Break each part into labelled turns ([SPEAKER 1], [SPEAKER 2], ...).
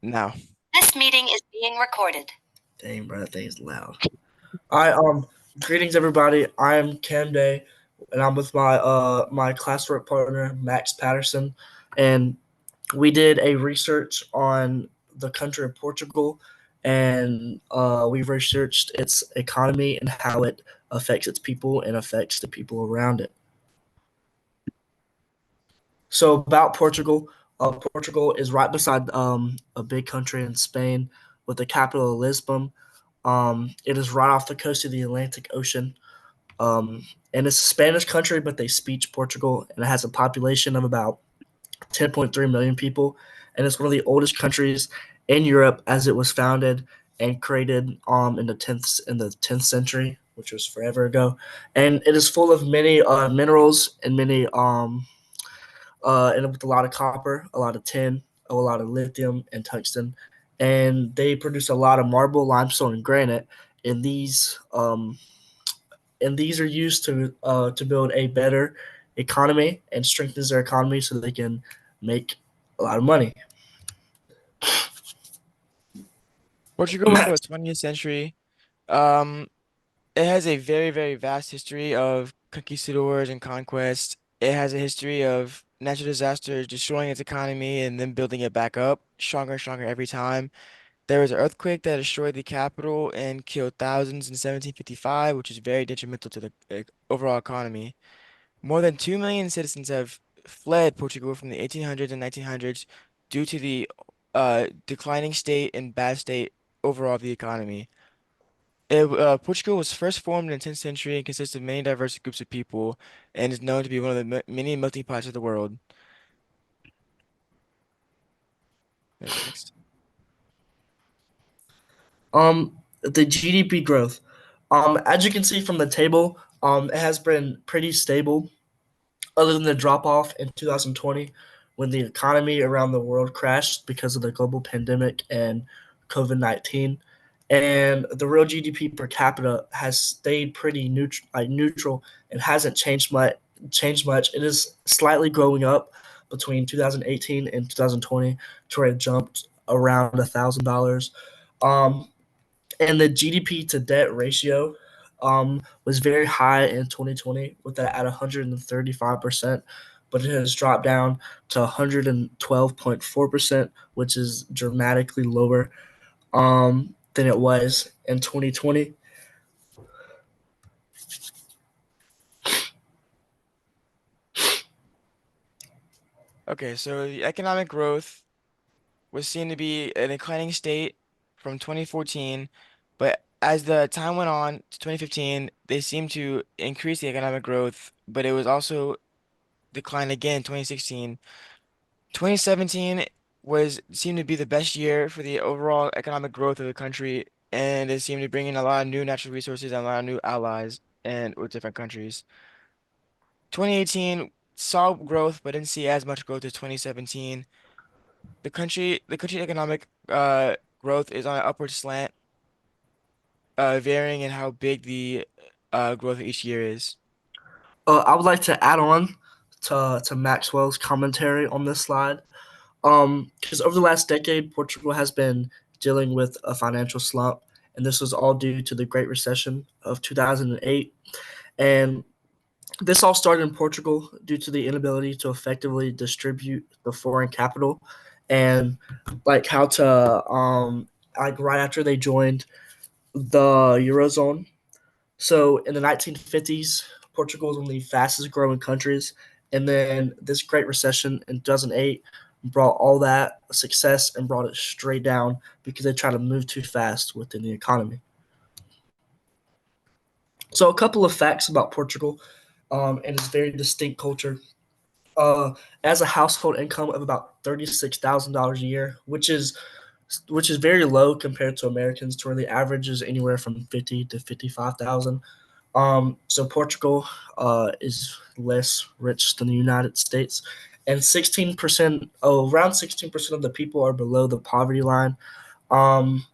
[SPEAKER 1] Now,
[SPEAKER 2] This meeting is being recorded.
[SPEAKER 3] Dang, bro, that thing is loud. All right, greetings everybody. I am Cam Day, and I'm with my classwork partner Max Patterson, and we did a research on the country of Portugal, and we researched its economy and how it affects its people and affects the people around it. So about Portugal, Portugal is right beside a big country in Spain with the capital of Lisbon. It is right off the coast of the Atlantic Ocean. And it's a Spanish country, but they speak Portugal, and it has a population of about 10.3 million people. And it's one of the oldest countries in Europe, as it was founded and created in the tenth century, which was forever ago. And it is full of many minerals and many and with a lot of copper, a lot of tin, a lot of lithium and tungsten, and they produce a lot of marble, limestone, and granite. And these are used to build a better economy and strengthens their economy so they can make a lot of money.
[SPEAKER 1] Portugal before the 20th century, um, it has a very, very vast history of conquistadors and conquest. It has a history of natural disasters destroying its economy and then building it back up, stronger and stronger every time. There was an earthquake that destroyed the capital and killed thousands in 1755, which is very detrimental to the overall economy. More than 2 million citizens have fled Portugal from the 1800s and 1900s due to the declining state and bad state overall of the economy. Portugal was first formed in the 10th century and consists of many diverse groups of people and is known to be one of the many melting pots of the world. Next.
[SPEAKER 3] The GDP growth. As you can see from the table, it has been pretty stable other than the drop off in 2020 when the economy around the world crashed because of the global pandemic and COVID-19. And the real GDP per capita has stayed pretty neutral and hasn't changed much. It is slightly growing up between 2018 and 2020 to where it jumped around $1,000. Um, and the GDP to debt ratio was very high in 2020 with that at 135%, but it has dropped down to 112.4%, which is dramatically lower than it was in 2020.
[SPEAKER 1] Okay, so the economic growth was seen to be an declining state from 2014, but as the time went on to 2015, they seemed to increase the economic growth, but it was also declined again in 2016. 2017 was seemed to be the best year for the overall economic growth of the country, and it seemed to bring in a lot of new natural resources and a lot of new allies and with different countries. 2018 saw growth, but didn't see as much growth as 2017. The country economic growth is on an upward slant, varying in how big the growth of each year is.
[SPEAKER 3] I would like to add on to Maxwell's commentary on this slide. Because over the last decade, Portugal has been dealing with a financial slump, and this was all due to the Great Recession of 2008. And this all started in Portugal due to the inability to effectively distribute the foreign capital, and like how to like right after they joined the eurozone. So in the 1950s, Portugal was one of the fastest growing countries, and then this Great Recession in 2008 brought all that success and brought it straight down because they tried to move too fast within the economy. So a couple of facts about Portugal and its very distinct culture. Uh, as a household income of about $36,000 a year, which is very low compared to Americans, to where the average is anywhere from 50 to 55,000. So Portugal is less rich than the United States, and 16%, around 16% of the people are below the poverty line. Um,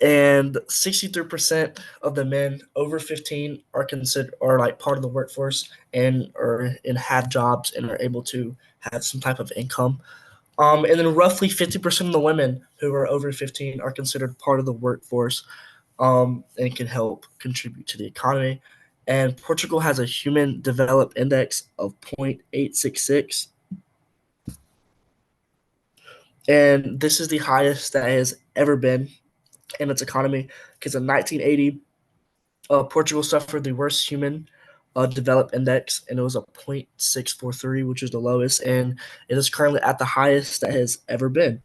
[SPEAKER 3] and 63% of the men over 15 are considered are like part of the workforce and are in have jobs and are able to have some type of income. And then roughly 50% of the women who are over 15 are considered part of the workforce, and can help contribute to the economy. And Portugal has a human developed index of 0.866, and this is the highest that has ever been in its economy because in 1980, Portugal suffered the worst human developed index, and it was a 0.643, which is the lowest, and it is currently at the highest that has ever been.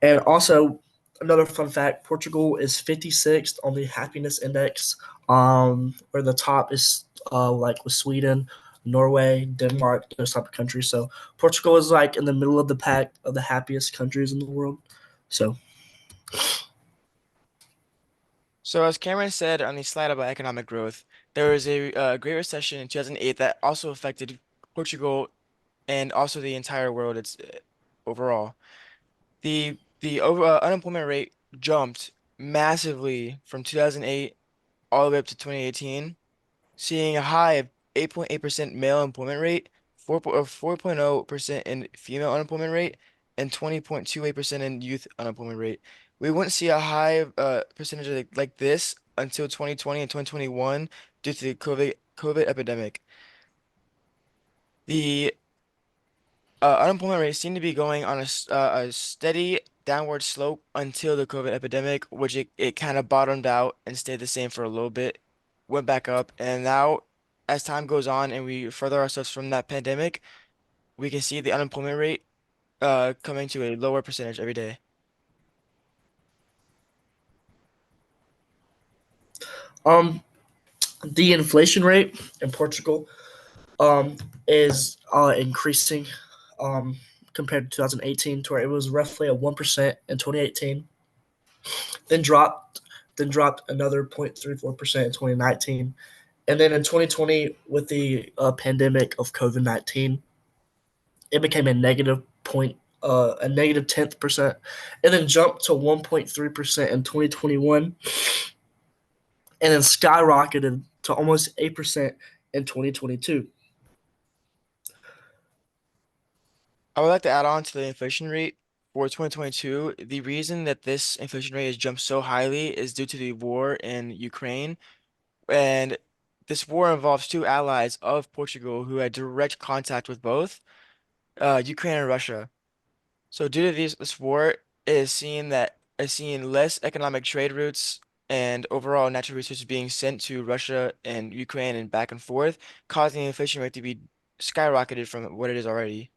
[SPEAKER 3] And also, another fun fact: Portugal is 56th on the happiness index, where the top is like with Sweden, Norway, Denmark, those type of countries. So Portugal is like in the middle of the pack of the happiest countries in the world. So
[SPEAKER 1] So as Cameron said on the slide about economic growth, there was a Great Recession in 2008 that also affected Portugal and also the entire world. It's overall. The unemployment rate jumped massively from 2008 all the way up to 2018, seeing a high of 8.8% male employment rate, 4.0% in female unemployment rate, and 20.28% in youth unemployment rate. We wouldn't see a high percentage like this until 2020 and 2021 due to the COVID epidemic. The unemployment rate seemed to be going on a steady downward slope until the COVID epidemic, which it kind of bottomed out and stayed the same for a little bit, went back up, and now as time goes on and we further ourselves from that pandemic, we can see the unemployment rate coming to a lower percentage every day.
[SPEAKER 3] um, the inflation rate in Portugal um, is increasing um, compared to 2018, to where it was roughly at 1% in 2018, then dropped another 0.34% in 2019, and then in 2020 with the pandemic of COVID-19, it became a negative tenth percent, and then jumped to 1.3% in 2021, and then skyrocketed to almost 8% in 2022.
[SPEAKER 1] I would like to add on to the inflation rate for 2022. The reason that this inflation rate has jumped so highly is due to the war in Ukraine. And this war involves two allies of Portugal who had direct contact with both Ukraine and Russia. So due to this war, it is seen that is seeing less economic trade routes and overall natural resources being sent to Russia and Ukraine and back and forth, causing the inflation rate to be skyrocketed from what it is already.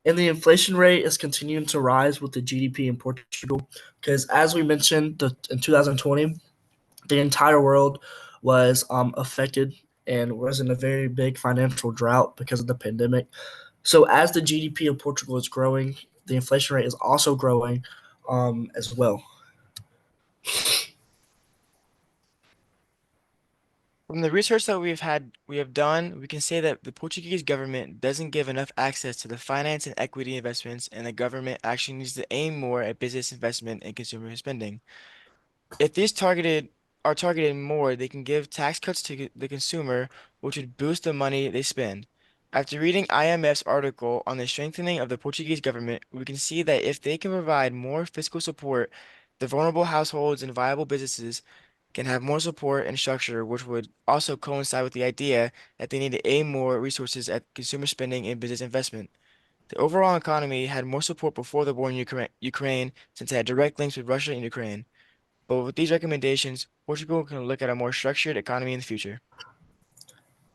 [SPEAKER 3] And the inflation rate is continuing to rise with the GDP in Portugal because, as we mentioned, in 2020, the entire world was affected and was in a very big financial drought because of the pandemic. So, as the GDP of Portugal is growing, the inflation rate is also growing as well.
[SPEAKER 1] From the research that we have done, we can say that the Portuguese government doesn't give enough access to the finance and equity investments, and the government actually needs to aim more at business investment and consumer spending. If these targeted more, they can give tax cuts to the consumer, which would boost the money they spend. After reading IMF's article on the strengthening of the Portuguese government, we can see that if they can provide more fiscal support, the vulnerable households and viable businesses can have more support and structure, which would also coincide with the idea that they need to aim more resources at consumer spending and business investment. The overall economy had more support before the war in Ukraine since it had direct links with Russia and Ukraine. But with these recommendations, Portugal can look at a more structured economy in the future.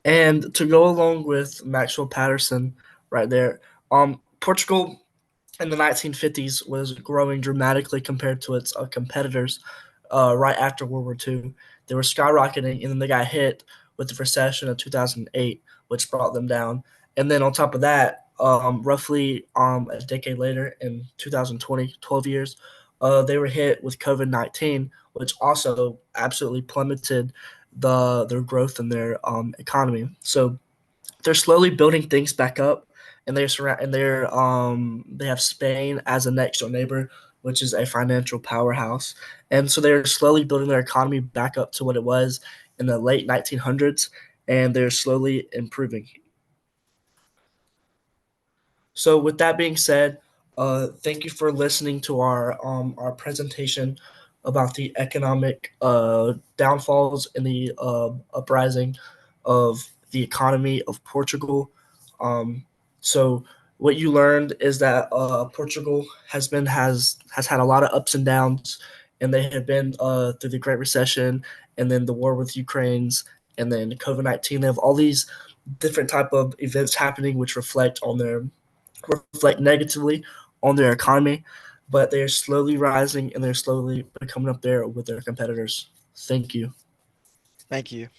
[SPEAKER 3] And to go along with Maxwell Patterson, right there, Portugal in the 1950s was growing dramatically compared to its competitors right after World War II. They were skyrocketing, and then they got hit with the recession of 2008, which brought them down. And then on top of that, roughly a decade later in 2020, 12 years, they were hit with COVID-19, which also absolutely plummeted their growth in their economy. So they're slowly building things back up, and they have Spain as a next door neighbor, which is a financial powerhouse, and so they're slowly building their economy back up to what it was in the late 1900s, and they're slowly improving. So with that being said, Thank you for listening to our presentation about the economic downfalls and the uprising of the economy of Portugal. Um, so what you learned is that Portugal has had a lot of ups and downs, and they have been through the Great Recession, and then the war with Ukraine's, and then COVID-19. They have all these different type of events happening, which reflect negatively on their economy, but they're slowly rising and they're slowly becoming up there with their competitors. Thank you.
[SPEAKER 1] Thank you.